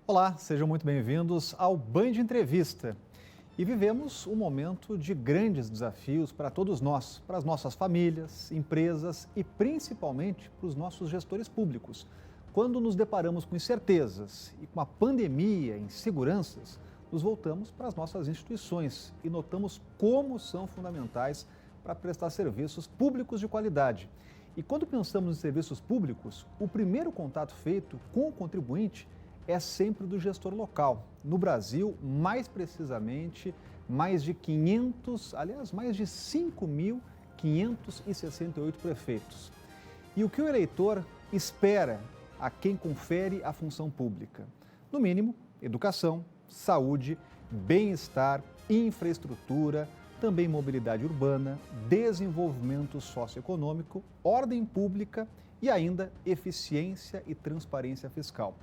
Olá, sejam muito bem-vindos ao Band Entrevista. E vivemos um momento de grandes desafios para todos nós, para as nossas famílias, empresas e principalmente para os nossos gestores públicos. Quando nos deparamos com incertezas e com a pandemia, inseguranças, nos voltamos para as nossas instituições e notamos como são fundamentais para prestar serviços públicos de qualidade. E quando pensamos em serviços públicos, o primeiro contato feito com o contribuinte é sempre do gestor local. No Brasil, mais precisamente, mais de 5.568 prefeitos. E o que o eleitor espera a quem confere a função pública? No mínimo, educação, saúde, bem-estar, infraestrutura, também mobilidade urbana, desenvolvimento socioeconômico, ordem pública e ainda eficiência e transparência fiscal.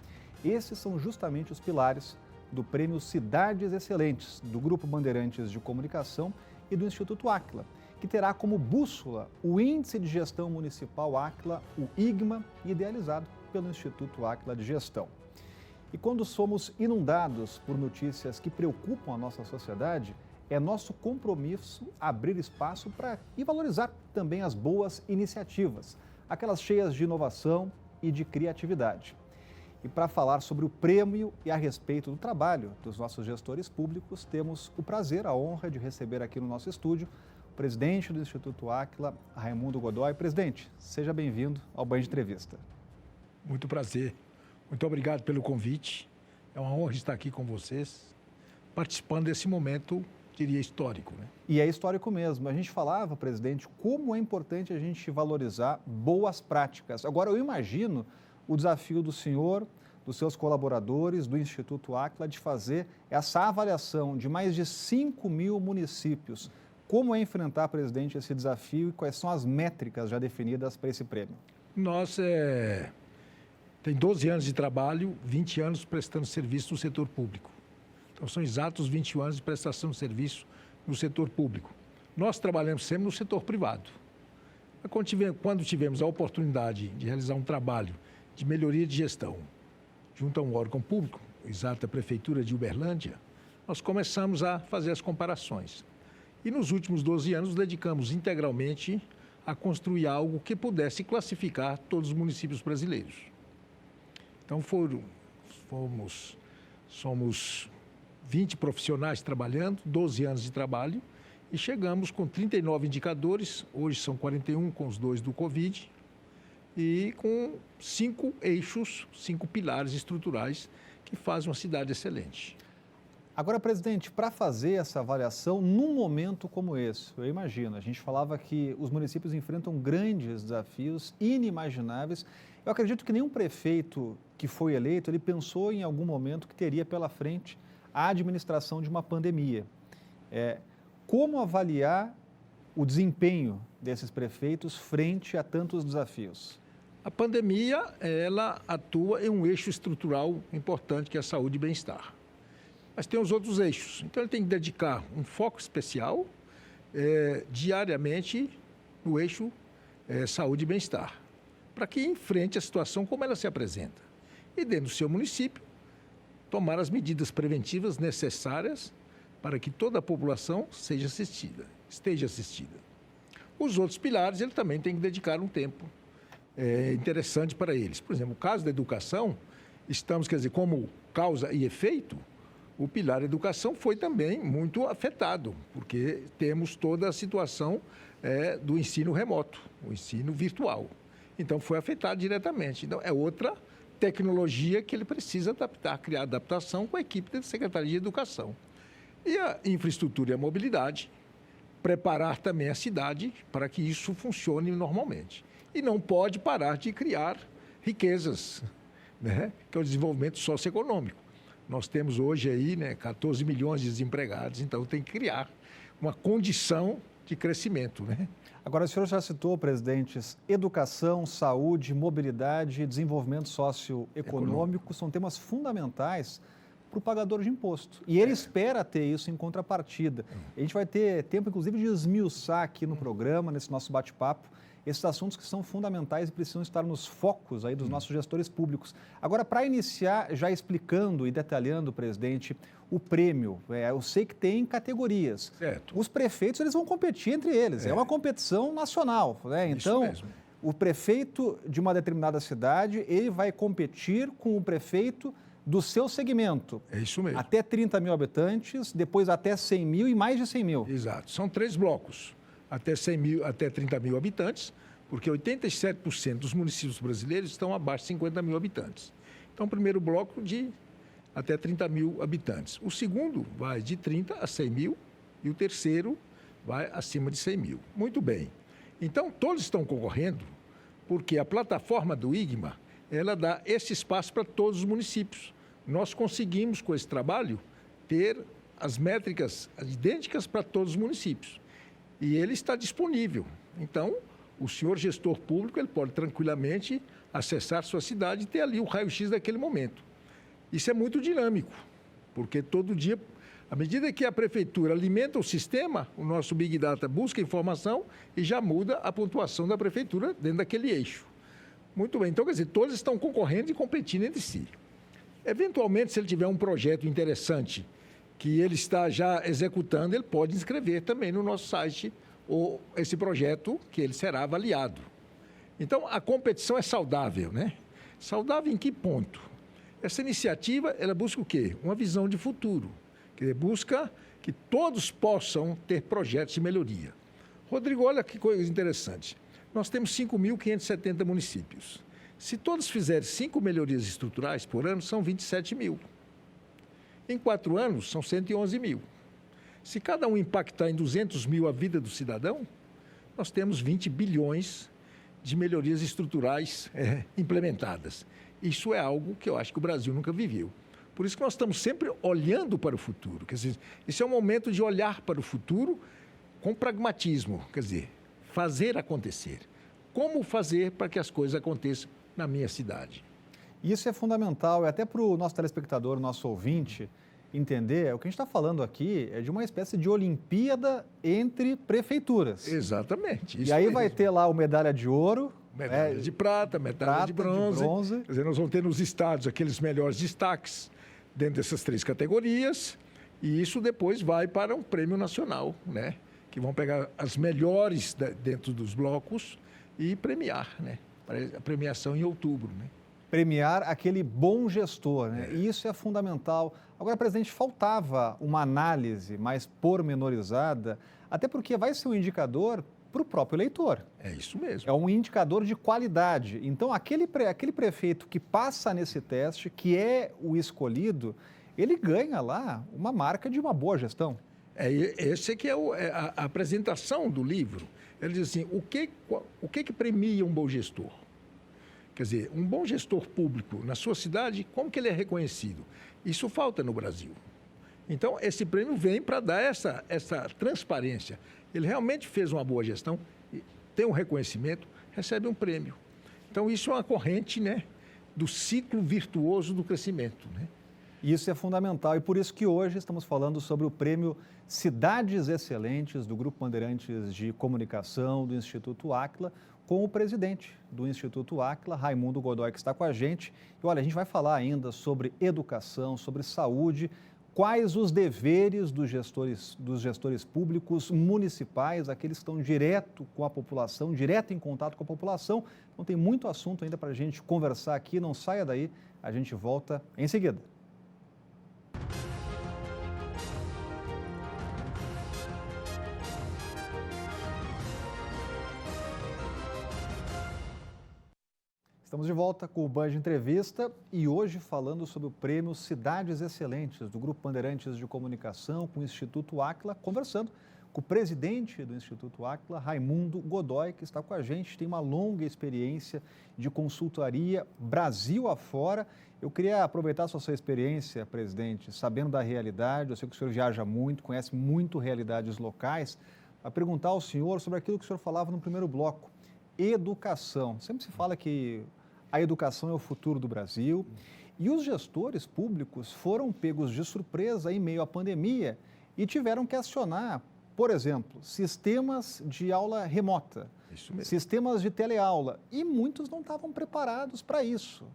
Esses são justamente os pilares do Prêmio Cidades Excelentes, do Grupo Bandeirantes de Comunicação e do Instituto Áquila, que terá como bússola o Índice de Gestão Municipal Áquila, o IGMA, idealizado pelo Instituto Áquila de Gestão. E quando somos inundados por notícias que preocupam a nossa sociedade, é nosso compromisso abrir espaço para e valorizar também as boas iniciativas, aquelas cheias de inovação e de criatividade. E para falar sobre o prêmio e a respeito do trabalho dos nossos gestores públicos, temos o prazer, a honra de receber aqui no nosso estúdio o presidente do Instituto Áquila, Raimundo Godoy. Presidente, seja bem-vindo ao Band Entrevista. Muito prazer. Muito obrigado pelo convite. É uma honra estar aqui com vocês, participando desse momento, diria, histórico, né? E é histórico mesmo. A gente falava, presidente, como é importante a gente valorizar boas práticas. Agora, eu imagino o desafio do senhor, dos seus colaboradores, do Instituto Áquila, de fazer essa avaliação de mais de 5.000 municípios. Como é enfrentar, presidente, esse desafio e quais são as métricas já definidas para esse prêmio? Nós tem 12 anos de trabalho, 20 anos prestando serviço no setor público. Então, são exatos 21 anos de prestação de serviço no setor público. Nós trabalhamos sempre no setor privado. Quando tivemos a oportunidade de realizar um trabalho de melhoria de gestão junto a um órgão público, exato a Prefeitura de Uberlândia, nós começamos a fazer as comparações. E nos últimos 12 anos, nos dedicamos integralmente a construir algo que pudesse classificar todos os municípios brasileiros. Então, somos 20 profissionais trabalhando, 12 anos de trabalho, e chegamos com 39 indicadores, hoje são 41 com os 2 do Covid, e com 5 eixos, 5 pilares estruturais que fazem uma cidade excelente. Agora, presidente, para fazer essa avaliação num momento como esse, eu imagino, a gente falava que os municípios enfrentam grandes desafios inimagináveis. Eu acredito que nenhum prefeito que foi eleito, ele pensou em algum momento que teria pela frente a administração de uma pandemia. Como avaliar o desempenho desses prefeitos frente a tantos desafios? A pandemia, ela atua em um eixo estrutural importante, que é a saúde e bem-estar. Mas tem os outros eixos. Então, ele tem que dedicar um foco especial diariamente no eixo saúde e bem-estar, para que enfrente a situação como ela se apresenta. E dentro do seu município, tomar as medidas preventivas necessárias para que toda a população esteja assistida. Os outros pilares, ele também tem que dedicar um tempo interessante para eles. Por exemplo, no caso da educação, estamos, como causa e efeito, o pilar educação foi também muito afetado, porque temos toda a situação do ensino remoto, o ensino virtual. Então, foi afetado diretamente. Então, é outra tecnologia que ele precisa adaptar, criar adaptação com a equipe da Secretaria de Educação. E a infraestrutura e a mobilidade, preparar também a cidade para que isso funcione normalmente. E não pode parar de criar riquezas, né? Que é o desenvolvimento socioeconômico. Nós temos hoje aí, 14 milhões de desempregados, então tem que criar uma condição de crescimento, né? Agora, o senhor já citou, presidentes, educação, saúde, mobilidade, desenvolvimento socioeconômico, são temas fundamentais para o pagador de imposto. E ele espera ter isso em contrapartida. A gente vai ter tempo, inclusive, de esmiuçar aqui no programa, nesse nosso bate-papo, esses assuntos que são fundamentais e precisam estar nos focos aí dos nossos gestores públicos. Agora, para iniciar, já explicando e detalhando, presidente, o prêmio, eu sei que tem categorias. Certo. Os prefeitos, eles vão competir entre eles, é uma competição nacional, né? Então, Isso mesmo. o prefeito de uma determinada cidade, ele vai competir com o prefeito do seu segmento. É isso mesmo. Até 30 mil habitantes, depois até 100 mil e mais de 100 mil. Exato. São 3 blocos. Até 100 mil, até 30 mil habitantes, porque 87% dos municípios brasileiros estão abaixo de 50 mil habitantes. Então, o primeiro bloco de até 30 mil habitantes. O segundo vai de 30 a 100 mil e o terceiro vai acima de 100 mil. Muito bem. Então, todos estão concorrendo porque a plataforma do IGMA, ela dá esse espaço para todos os municípios. Nós conseguimos, com esse trabalho, ter as métricas idênticas para todos os municípios. E ele está disponível. Então, o senhor gestor público, ele pode tranquilamente acessar sua cidade e ter ali o raio-x daquele momento. Isso é muito dinâmico, porque todo dia, à medida que a prefeitura alimenta o sistema, o nosso Big Data busca informação e já muda a pontuação da prefeitura dentro daquele eixo. Muito bem, então, quer dizer, todos estão concorrendo e competindo entre si. Eventualmente, se ele tiver um projeto interessante que ele está já executando, ele pode inscrever também no nosso site ou esse projeto que ele será avaliado. Então, a competição é saudável, né? Saudável em que ponto? Essa iniciativa, ela busca o quê? Uma visão de futuro. Quer dizer, busca que todos possam ter projetos de melhoria. Rodrigo, olha que coisa interessante. Nós temos 5.570 municípios. Se todos fizerem 5 melhorias estruturais por ano, são 27 mil. Em 4 anos, são 111 mil. Se cada um impactar em 200 mil a vida do cidadão, nós temos 20 bilhões de melhorias estruturais implementadas. Isso é algo que eu acho que o Brasil nunca viveu. Por isso que nós estamos sempre olhando para o futuro. Quer dizer, esse é o momento de olhar para o futuro com pragmatismo, quer dizer, fazer acontecer. Como fazer para que as coisas aconteçam na minha cidade? Isso é fundamental, e até para o nosso telespectador, nosso ouvinte, entender, o que a gente está falando aqui é de uma espécie de Olimpíada entre prefeituras. Exatamente. E aí mesmo. Vai ter lá o medalha de ouro, medalha de prata, medalha de bronze. Quer dizer, nós vamos ter nos estados aqueles melhores destaques dentro dessas 3 categorias, e isso depois vai para um prêmio nacional, né? Que vão pegar as melhores dentro dos blocos e premiar, né? A premiação em outubro, né? Premiar aquele bom gestor, né? E isso é fundamental. Agora, presidente, faltava uma análise mais pormenorizada, até porque vai ser um indicador para o próprio eleitor. É isso mesmo. É um indicador de qualidade. Então, aquele prefeito que passa nesse teste, que é o escolhido, ele ganha lá uma marca de uma boa gestão. Esse que é a apresentação do livro. Ele diz assim, o que premia um bom gestor? Quer dizer, um bom gestor público na sua cidade, como que ele é reconhecido? Isso falta no Brasil. Então, esse prêmio vem para dar essa transparência. Ele realmente fez uma boa gestão, tem um reconhecimento, recebe um prêmio. Então, isso é uma corrente, né, do ciclo virtuoso do crescimento, né? Isso é fundamental e por isso que hoje estamos falando sobre o prêmio Cidades Excelentes do Grupo Bandeirantes de Comunicação do Instituto Áquila, com o presidente do Instituto Áquila, Raimundo Godoy, que está com a gente. E olha, a gente vai falar ainda sobre educação, sobre saúde, quais os deveres dos gestores públicos municipais, aqueles que estão direto com a população, direto em contato com a população. Então tem muito assunto ainda para a gente conversar aqui, não saia daí, a gente volta em seguida. Estamos de volta com o Band Entrevista e hoje falando sobre o prêmio Cidades Excelentes do Grupo Bandeirantes de Comunicação com o Instituto Áquila, conversando com o presidente do Instituto Áquila, Raimundo Godoy, que está com a gente, tem uma longa experiência de consultoria Brasil afora. Eu queria aproveitar a sua experiência, presidente, sabendo da realidade, eu sei que o senhor viaja muito, conhece muito realidades locais, para perguntar ao senhor sobre aquilo que o senhor falava no primeiro bloco, educação. Sempre se fala que a educação é o futuro do Brasil E os gestores públicos foram pegos de surpresa em meio à pandemia e tiveram que acionar, por exemplo, sistemas de aula remota, sistemas de teleaula, e muitos não estavam preparados para isso.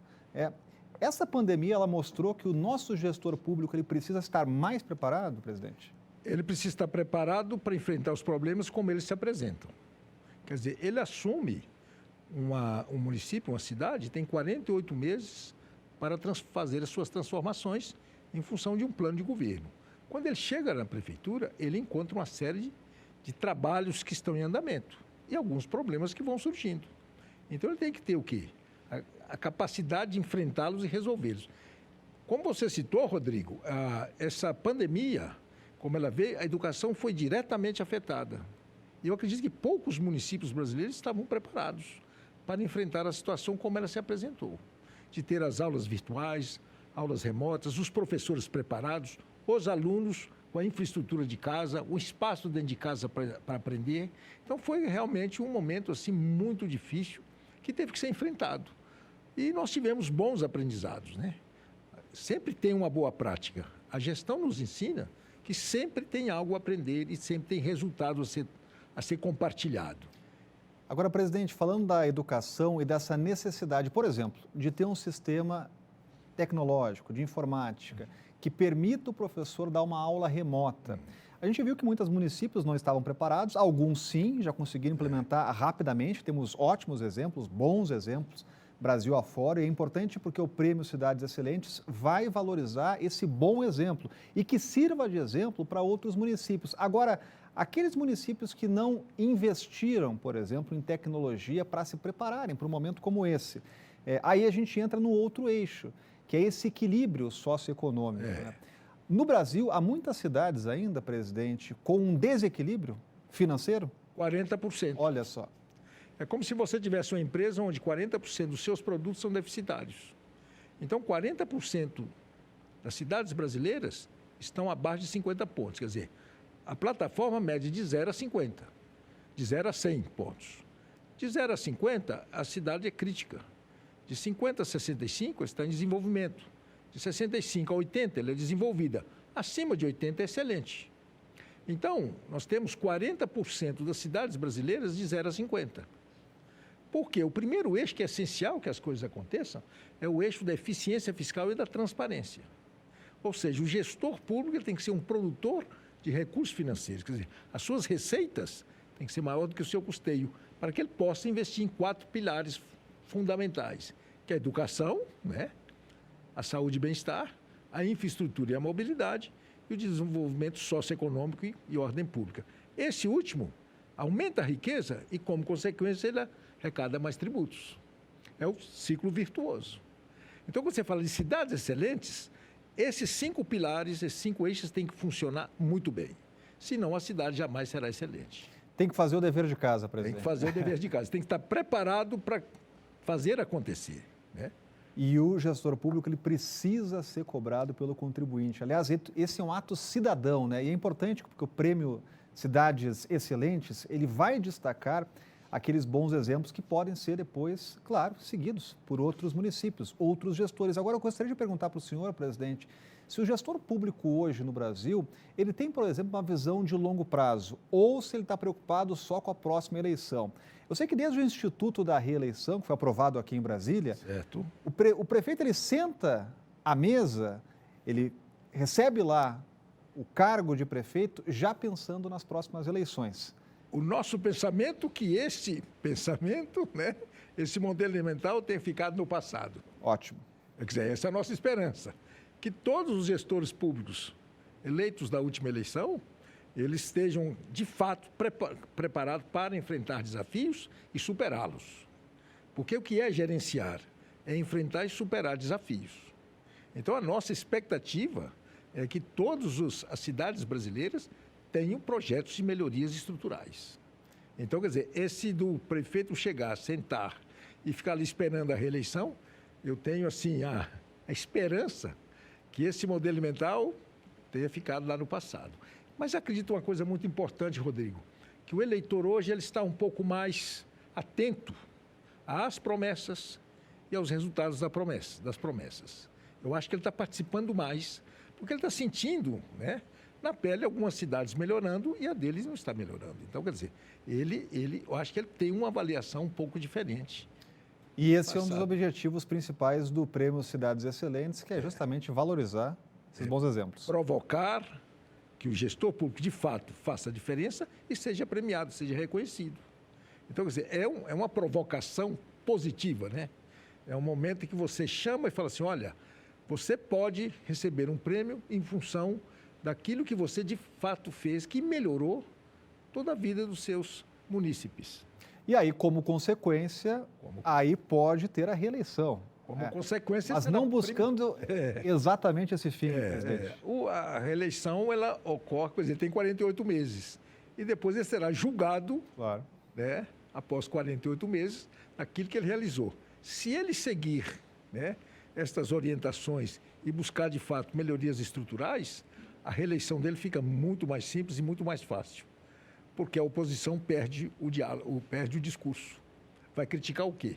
Essa pandemia, ela mostrou que o nosso gestor público ele precisa estar mais preparado, presidente? Ele precisa estar preparado para enfrentar os problemas como eles se apresentam. Quer dizer, ele assume um município, uma cidade, tem 48 meses para fazer as suas transformações em função de um plano de governo. Quando ele chega na prefeitura, ele encontra uma série de trabalhos que estão em andamento e alguns problemas que vão surgindo. Então, ele tem que ter o quê? A capacidade de enfrentá-los e resolvê-los. Como você citou, Rodrigo, essa pandemia, como ela veio, a educação foi diretamente afetada. E eu acredito que poucos municípios brasileiros estavam preparados para enfrentar a situação como ela se apresentou. De ter as aulas virtuais, aulas remotas, os professores preparados, os alunos com a infraestrutura de casa, o espaço dentro de casa para aprender. Então, foi realmente um momento assim, muito difícil que teve que ser enfrentado. E nós tivemos bons aprendizados, né? Sempre tem uma boa prática. A gestão nos ensina que sempre tem algo a aprender e sempre tem resultado a ser compartilhado. Agora, presidente, falando da educação e dessa necessidade, por exemplo, de ter um sistema tecnológico, de informática, que permita o professor dar uma aula remota. A gente viu que muitos municípios não estavam preparados, alguns sim, já conseguiram implementar rapidamente, temos ótimos exemplos, bons exemplos, Brasil afora, e é importante porque o Prêmio Cidades Excelentes vai valorizar esse bom exemplo e que sirva de exemplo para outros municípios. Agora, aqueles municípios que não investiram, por exemplo, em tecnologia para se prepararem para um momento como esse, aí a gente entra no outro eixo, que é esse equilíbrio socioeconômico. Né? No Brasil, há muitas cidades ainda, presidente, com um desequilíbrio financeiro? 40%. Olha só. É como se você tivesse uma empresa onde 40% dos seus produtos são deficitários. Então, 40% das cidades brasileiras estão abaixo de 50 pontos. Quer dizer, a plataforma mede de 0 a 50, de 0 a 100 pontos. De 0 a 50, a cidade é crítica. De 50 a 65, está em desenvolvimento. De 65 a 80, ela é desenvolvida. Acima de 80 é excelente. Então, nós temos 40% das cidades brasileiras de 0 a 50. Por quê? O primeiro eixo que é essencial que as coisas aconteçam é o eixo da eficiência fiscal e da transparência. Ou seja, o gestor público tem que ser um produtor de recursos financeiros. Quer dizer, as suas receitas têm que ser maior do que o seu custeio, para que ele possa investir em 4 pilares fundamentais, que é a educação, né? A saúde e bem-estar, a infraestrutura e a mobilidade e o desenvolvimento socioeconômico e ordem pública. Esse último aumenta a riqueza e, como consequência, ele arrecada mais tributos. É o ciclo virtuoso. Então, quando você fala de cidades excelentes, esses 5 pilares, esses 5 eixos têm que funcionar muito bem. Senão, a cidade jamais será excelente. Tem que fazer o dever de casa, presidente. Tem que fazer o dever de casa. Tem que estar preparado para fazer acontecer, né? E o gestor público ele precisa ser cobrado pelo contribuinte. Aliás, esse é um ato cidadão, né? E é importante porque o prêmio Cidades Excelentes, ele vai destacar aqueles bons exemplos que podem ser depois, claro, seguidos por outros municípios, outros gestores. Agora, eu gostaria de perguntar para o senhor, presidente, se o gestor público hoje no Brasil, ele tem, por exemplo, uma visão de longo prazo, ou se ele está preocupado só com a próxima eleição. Eu sei que desde o Instituto da Reeleição, que foi aprovado aqui em Brasília, certo. O prefeito ele senta à mesa, ele recebe lá o cargo de prefeito já pensando nas próximas eleições. O nosso pensamento que esse pensamento, né, esse modelo mental tenha ficado no passado. Ótimo. Quer dizer, essa é a nossa esperança. Que todos os gestores públicos eleitos da última eleição, eles estejam, de fato, preparados para enfrentar desafios e superá-los. Porque o que é gerenciar? É enfrentar e superar desafios. Então, a nossa expectativa é que todas as cidades brasileiras tenham projetos de melhorias estruturais. Então, quer dizer, esse do prefeito chegar, sentar e ficar ali esperando a reeleição, eu tenho, assim, a esperança que esse modelo mental tenha ficado lá no passado. Mas acredito uma coisa muito importante, Rodrigo, que o eleitor hoje ele está um pouco mais atento às promessas e aos resultados das promessas. Eu acho que ele está participando mais, porque ele está sentindo, né, na pele algumas cidades melhorando e a deles não está melhorando. Então, quer dizer, eu acho que ele tem uma avaliação um pouco diferente. E esse é um dos objetivos principais do Prêmio Cidades Excelentes, que é justamente valorizar esses bons exemplos. Provocar que o gestor público, de fato, faça a diferença e seja premiado, seja reconhecido. Então, quer dizer, é uma provocação positiva, né? É um momento em que você chama e fala assim, olha, você pode receber um prêmio em função daquilo que você, de fato, fez, que melhorou toda a vida dos seus munícipes. E aí, como consequência, aí pode ter a reeleição. Como consequência... Mas não buscando exatamente esse fim, presidente. A reeleição, ela ocorre, por exemplo, tem 48 meses. E depois ele será julgado, claro, né, após 48 meses, naquilo que ele realizou. Se ele seguir, né, estas orientações e buscar, de fato, melhorias estruturais, a reeleição dele fica muito mais simples e muito mais fácil. Porque a oposição perde o diálogo, perde o discurso. Vai criticar o quê?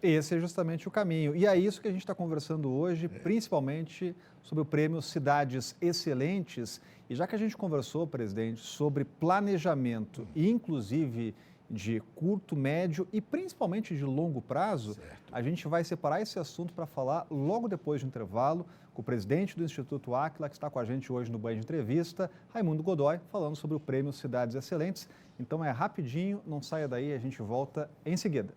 Esse é justamente o caminho. E é isso que a gente está conversando hoje, principalmente sobre o prêmio Cidades Excelentes. E já que a gente conversou, presidente, sobre planejamento, inclusive de curto, médio e principalmente de longo prazo, a gente vai separar esse assunto para falar logo depois do intervalo com o presidente do Instituto Áquila, que está com a gente hoje no Banho de Entrevista, Raimundo Godoy, falando sobre o prêmio Cidades Excelentes. Então é rapidinho, não saia daí, a gente volta em seguida.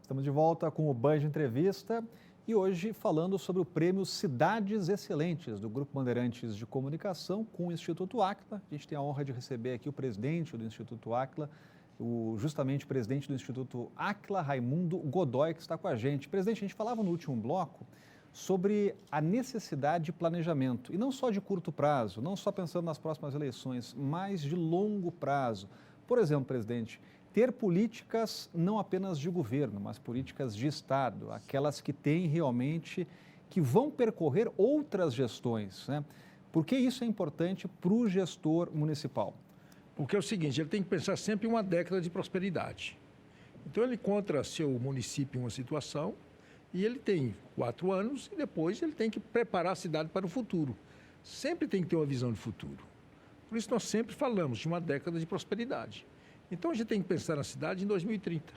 Estamos de volta com o Banho de Entrevista e hoje falando sobre o prêmio Cidades Excelentes do Grupo Bandeirantes de Comunicação com o Instituto Áquila. A gente tem a honra de receber aqui o presidente do Instituto Áquila, justamente o presidente do Instituto Áquila, Raimundo Godoy, que está com a gente. Presidente, a gente falava no último bloco sobre a necessidade de planejamento, e não só de curto prazo, não só pensando nas próximas eleições, mas de longo prazo. Por exemplo, presidente, ter políticas não apenas de governo, mas políticas de Estado, aquelas que têm realmente, que vão percorrer outras gestões, né? Por que isso é importante para o gestor municipal? Porque é o seguinte, ele tem que pensar sempre em uma década de prosperidade. Então ele encontra seu município em uma situação e ele tem 4 anos e depois ele tem que preparar a cidade para o futuro. Sempre tem que ter uma visão de futuro. Por isso nós sempre falamos de uma década de prosperidade. Então, a gente tem que pensar na cidade em 2030.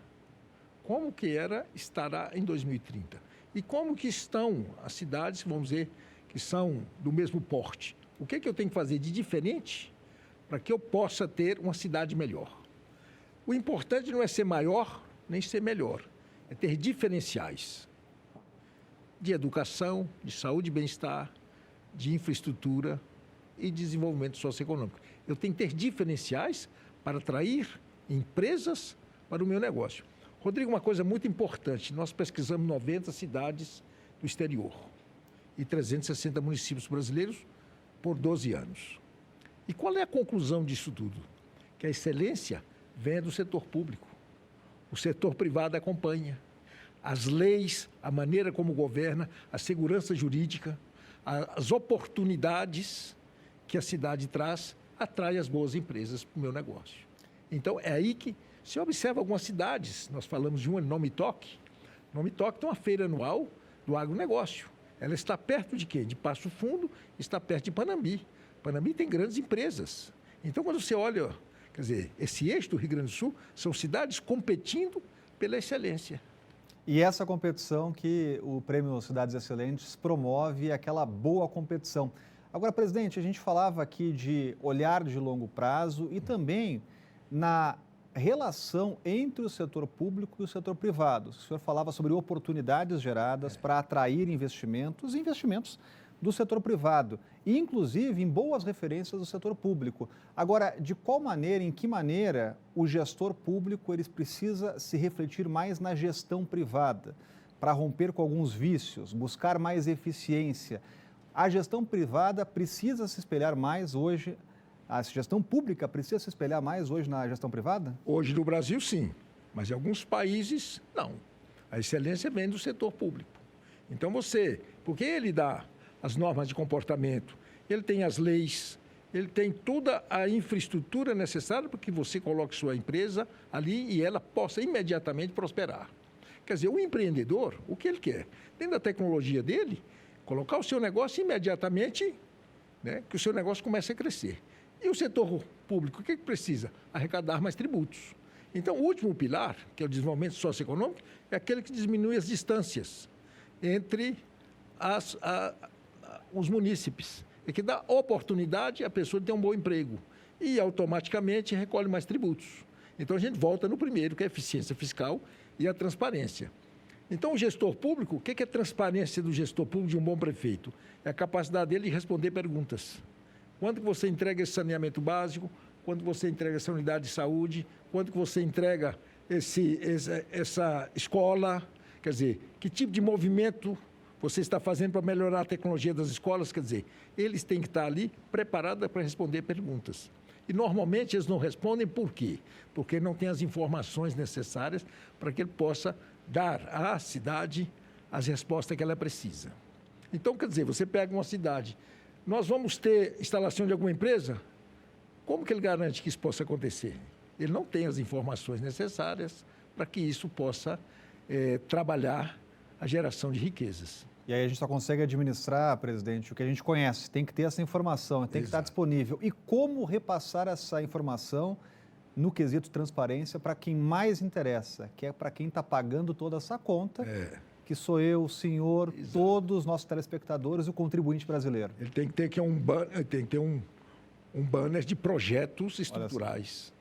Como que estará em 2030? E como que estão as cidades, vamos dizer, que são do mesmo porte? O que eu tenho que fazer de diferente para que eu possa ter uma cidade melhor? O importante não é ser maior, nem ser melhor. É ter diferenciais de educação, de saúde e bem-estar, de infraestrutura e desenvolvimento socioeconômico. Eu tenho que ter diferenciais para atrair empresas para o meu negócio. Rodrigo, uma coisa muito importante, nós pesquisamos 90 cidades do exterior e 360 municípios brasileiros por 12 anos. E qual é a conclusão disso tudo? Que a excelência vem do setor público. O setor privado acompanha. As leis, a maneira como governa, a segurança jurídica, as oportunidades que a cidade traz, atrai as boas empresas para o meu negócio. Então, é aí que se observa algumas cidades. Nós falamos de uma, Nome Toque. Nome Toque tem uma feira anual do agronegócio. Ela está perto de quê? De Passo Fundo, está perto de Panambi. Panambi tem grandes empresas. Então, quando você olha, quer dizer, esse eixo do Rio Grande do Sul, são cidades competindo pela excelência. E essa competição que o Prêmio Cidades Excelentes promove, aquela boa competição. Agora, presidente, a gente falava aqui de olhar de longo prazo e também na relação entre o setor público e o setor privado. O senhor falava sobre oportunidades geradas para atrair investimentos do setor privado, e inclusive em boas referências do setor público. Agora, de qual maneira, em que maneira o gestor público ele precisa se refletir mais na gestão privada para romper com alguns vícios, buscar mais eficiência? A gestão privada precisa se espelhar mais hoje, a gestão pública precisa se espelhar mais hoje na gestão privada? Hoje no Brasil, sim, mas em alguns países, não. A excelência vem do setor público. Então porque ele dá as normas de comportamento, ele tem as leis, ele tem toda a infraestrutura necessária para que você coloque sua empresa ali e ela possa imediatamente prosperar. Quer dizer, o empreendedor, o que ele quer? Dentro da tecnologia dele, colocar o seu negócio imediatamente, né, que o seu negócio comece a crescer. E o setor público, o que precisa? Arrecadar mais tributos. Então, o último pilar, que é o desenvolvimento socioeconômico, é aquele que diminui as distâncias entre os munícipes. É que dá oportunidade à pessoa de ter um bom emprego e automaticamente recolhe mais tributos. Então, a gente volta no primeiro, que é a eficiência fiscal e a transparência. Então, o gestor público, o que é a transparência do gestor público de um bom prefeito? É a capacidade dele de responder perguntas. Quando que você entrega esse saneamento básico? Quando você entrega essa unidade de saúde? Quando que você entrega essa escola? Quer dizer, que tipo de movimento você está fazendo para melhorar a tecnologia das escolas? Quer dizer, eles têm que estar ali preparados para responder perguntas. E, normalmente, eles não respondem por quê? Porque não têm as informações necessárias para que ele possa dar à cidade as respostas que ela precisa. Então, quer dizer, você pega uma cidade, nós vamos ter instalação de alguma empresa? Como que ele garante que isso possa acontecer? Ele não tem as informações necessárias para que isso possa trabalhar a geração de riquezas. E aí a gente só consegue administrar, presidente, o que a gente conhece. Tem que ter essa informação, tem que estar disponível. E como repassar essa informação no quesito transparência para quem mais interessa, que é para quem está pagando toda essa conta, que sou eu, o senhor, todos os nossos telespectadores e o contribuinte brasileiro. Ele tem que ter um banner de projetos estruturais.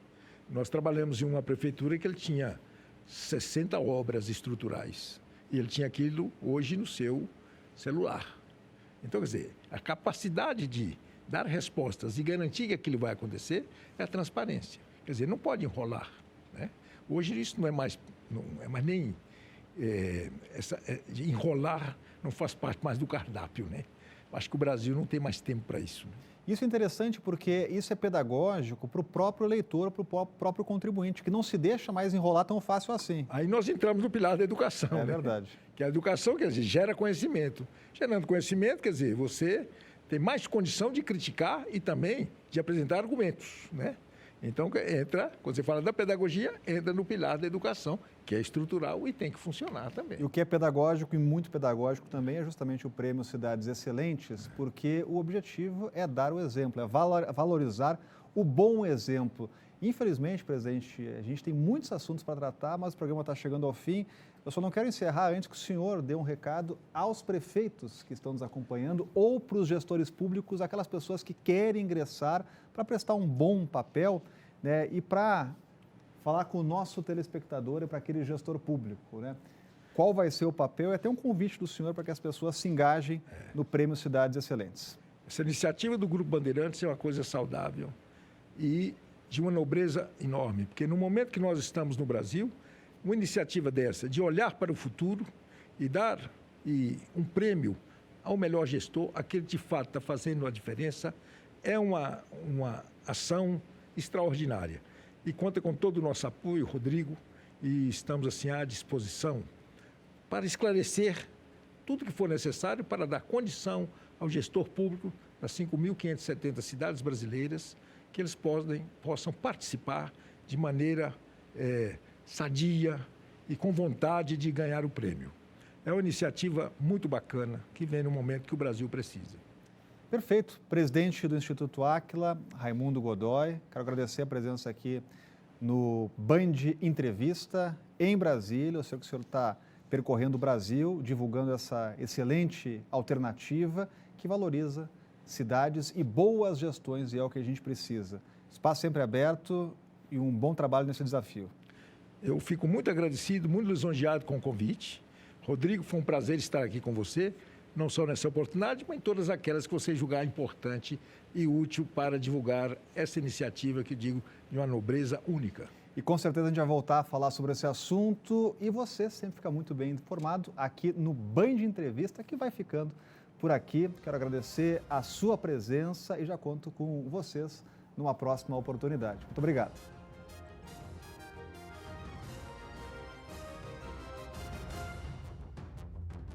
Nós trabalhamos em uma prefeitura que ele tinha 60 obras estruturais. E ele tinha aquilo hoje no seu celular. Então, quer dizer, a capacidade de dar respostas e garantir que aquilo vai acontecer é a transparência. Quer dizer, não pode enrolar, né? Hoje isso não é mais nem... de enrolar não faz parte mais do cardápio, né? Acho que o Brasil não tem mais tempo para isso. Isso é interessante porque isso é pedagógico para o próprio eleitor, para o próprio contribuinte, que não se deixa mais enrolar tão fácil assim. Aí nós entramos no pilar da educação. É verdade. Que a educação, quer dizer, gera conhecimento. Gerando conhecimento, quer dizer, você tem mais condição de criticar e também de apresentar argumentos, né? Então, quando você fala da pedagogia, entra no pilar da educação, que é estrutural e tem que funcionar também. E o que é pedagógico e muito pedagógico também é justamente o Prêmio Cidades Excelentes, porque o objetivo é dar o exemplo, é valorizar o bom exemplo. Infelizmente, presidente, a gente tem muitos assuntos para tratar, mas o programa está chegando ao fim. Eu só não quero encerrar antes que o senhor dê um recado aos prefeitos que estão nos acompanhando ou para os gestores públicos, aquelas pessoas que querem ingressar para prestar um bom papel, né, e para falar com o nosso telespectador e para aquele gestor público, né? Qual vai ser o papel? É até um convite do senhor para que as pessoas se engajem no Prêmio Cidades Excelentes. Essa iniciativa do Grupo Bandeirantes é uma coisa saudável e de uma nobreza enorme, porque no momento que nós estamos no Brasil, uma iniciativa dessa, de olhar para o futuro e dar um prêmio ao melhor gestor, aquele que de fato está fazendo a diferença, é uma ação extraordinária. E conta com todo o nosso apoio, Rodrigo, e estamos assim à disposição para esclarecer tudo que for necessário para dar condição ao gestor público das 5.570 cidades brasileiras que eles possam participar de maneira sadia e com vontade de ganhar o prêmio. É uma iniciativa muito bacana que vem no momento que o Brasil precisa. Perfeito. Presidente do Instituto Áquila, Raimundo Godoy, quero agradecer a presença aqui no Band Entrevista em Brasília. Eu sei que o senhor está percorrendo o Brasil, divulgando essa excelente alternativa que valoriza cidades e boas gestões, e é o que a gente precisa. Espaço sempre aberto e um bom trabalho nesse desafio. Eu fico muito agradecido, muito lisonjeado com o convite. Rodrigo, foi um prazer estar aqui com você, não só nessa oportunidade, mas em todas aquelas que você julgar importante e útil para divulgar essa iniciativa que eu digo de uma nobreza única. E com certeza a gente vai voltar a falar sobre esse assunto e você sempre fica muito bem informado aqui no Band Entrevista, que vai ficando por aqui. Quero agradecer a sua presença e já conto com vocês numa próxima oportunidade. Muito obrigado.